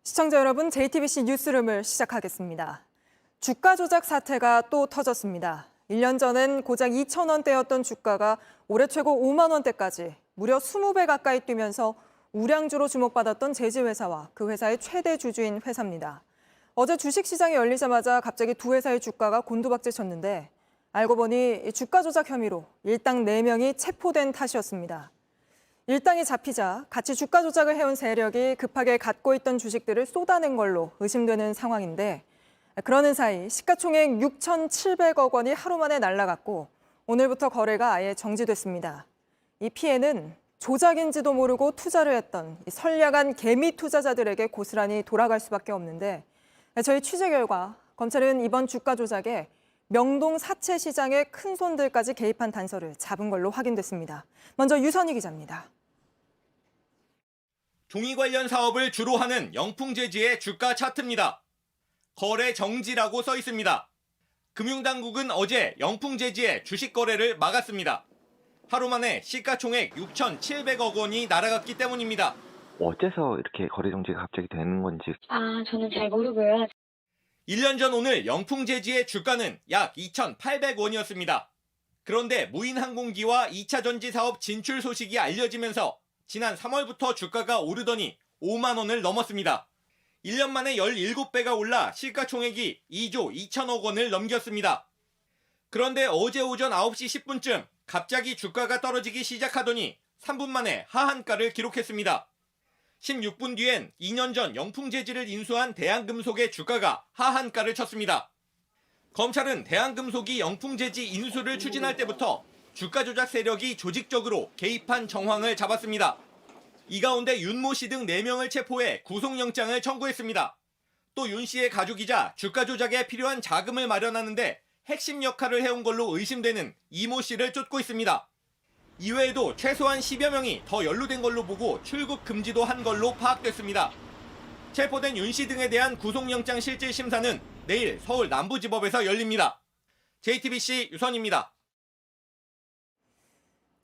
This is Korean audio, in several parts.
시청자 여러분, JTBC 뉴스룸을 시작하겠습니다. 주가 조작 사태가 또 터졌습니다. 1년 전엔 고작 2,000원대였던 주가가 올해 최고 5만 원대까지 무려 20배 가까이 뛰면서 우량주로 주목받았던 제지회사와 그 회사의 최대 주주인 회사입니다. 어제 주식시장이 열리자마자 갑자기 두 회사의 주가가 곤두박질쳤는데 알고 보니 주가 조작 혐의로 일당 4명이 체포된 탓이었습니다. 일당이 잡히자 같이 주가 조작을 해온 세력이 급하게 갖고 있던 주식들을 쏟아낸 걸로 의심되는 상황인데 그러는 사이 시가총액 6,700억 원이 하루 만에 날아갔고 오늘부터 거래가 아예 정지됐습니다. 이 피해는 조작인지도 모르고 투자를 했던 선량한 개미 투자자들에게 고스란히 돌아갈 수밖에 없는데 저희 취재 결과 검찰은 이번 주가 조작에 명동 사채 시장의 큰 손들까지 개입한 단서를 잡은 걸로 확인됐습니다. 먼저 유선희 기자입니다. 종이 관련 사업을 주로 하는 영풍재지의 주가 차트입니다. 거래 정지라고 써 있습니다. 금융당국은 어제 영풍재지의 주식 거래를 막았습니다. 하루 만에 시가총액 6,700억 원이 날아갔기 때문입니다. 어째서 이렇게 거래 정지가 갑자기 되는 건지. 저는 잘 모르고요. 1년 전 오늘 영풍재지의 주가는 약 2,800원이었습니다. 그런데 무인항공기와 2차 전지 사업 진출 소식이 알려지면서 지난 3월부터 주가가 오르더니 5만 원을 넘었습니다. 1년 만에 17배가 올라 시가총액이 2조 2천억 원을 넘겼습니다. 그런데 어제 오전 9시 10분쯤 갑자기 주가가 떨어지기 시작하더니 3분 만에 하한가를 기록했습니다. 16분 뒤엔 2년 전 영풍재지를 인수한 대한금속의 주가가 하한가를 쳤습니다. 검찰은 대한금속이 영풍재지 인수를 추진할 때부터 주가 조작 세력이 조직적으로 개입한 정황을 잡았습니다. 이 가운데 윤모 씨 등 4명을 체포해 구속영장을 청구했습니다. 또 윤 씨의 가족이자 주가 조작에 필요한 자금을 마련하는데 핵심 역할을 해온 걸로 의심되는 이모 씨를 쫓고 있습니다. 이외에도 최소한 10여 명이 더 연루된 걸로 보고 출국 금지도 한 걸로 파악됐습니다. 체포된 윤 씨 등에 대한 구속영장 실질 심사는 내일 서울 남부지법에서 열립니다. JTBC 유선입니다.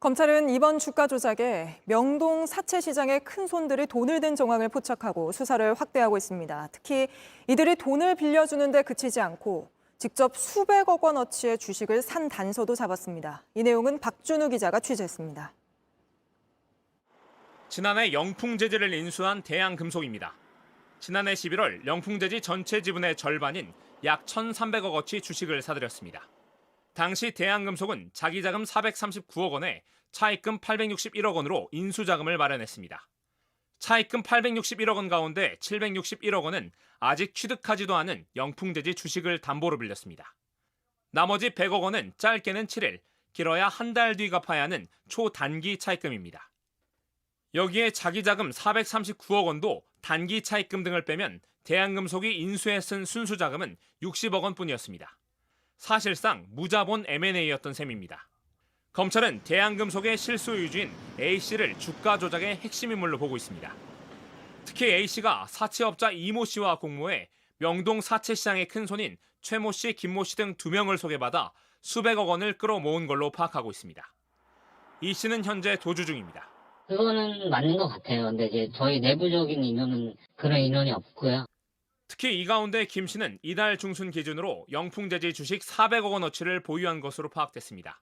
검찰은 이번 주가 조작에 명동 사채 시장의 큰 손들이 돈을 든 정황을 포착하고 수사를 확대하고 있습니다. 특히 이들이 돈을 빌려주는데 그치지 않고 직접 수백억 원어치의 주식을 산 단서도 잡았습니다. 이 내용은 박준우 기자가 취재했습니다. 지난해 영풍재지를 인수한 대한금속입니다. 지난해 11월 영풍재지 전체 지분의 절반인 약 1,300억 어치 주식을 사들였습니다. 당시 대한금속은 자기 자금 439억 원에 차입금 861억 원으로 인수자금을 마련했습니다. 차입금 861억 원 가운데 761억 원은 아직 취득하지도 않은 영풍재지 주식을 담보로 빌렸습니다. 나머지 100억 원은 짧게는 7일, 길어야 한 달 뒤 갚아야 하는 초단기 차입금입니다. 여기에 자기 자금 439억 원도 단기 차입금 등을 빼면 대한금속이 인수에 쓴 순수자금은 60억 원뿐이었습니다. 사실상 무자본 M&A였던 셈입니다. 검찰은 대한금속의 실소유주인 A씨를 주가 조작의 핵심 인물로 보고 있습니다. 특히 A씨가 사채업자 이모 씨와 공모해 명동 사채시장의 큰손인 최모 씨, 김모 씨 등 2명을 소개받아 수백억 원을 끌어모은 걸로 파악하고 있습니다. 이 씨는 현재 도주 중입니다. 그거는 맞는 것 같아요. 근데 이제 저희 내부적인 인원은 그런 인원이 없고요. 특히 이 가운데 김 씨는 이달 중순 기준으로 영풍재지 주식 400억 원어치를 보유한 것으로 파악됐습니다.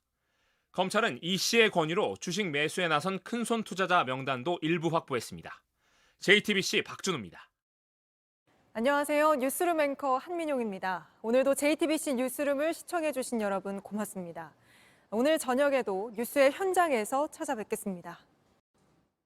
검찰은 이 씨의 권유로 주식 매수에 나선 큰손 투자자 명단도 일부 확보했습니다. JTBC 박준우입니다. 안녕하세요. 뉴스룸 앵커 한민용입니다. 오늘도 JTBC 뉴스룸을 시청해주신 여러분 고맙습니다. 오늘 저녁에도 뉴스의 현장에서 찾아뵙겠습니다.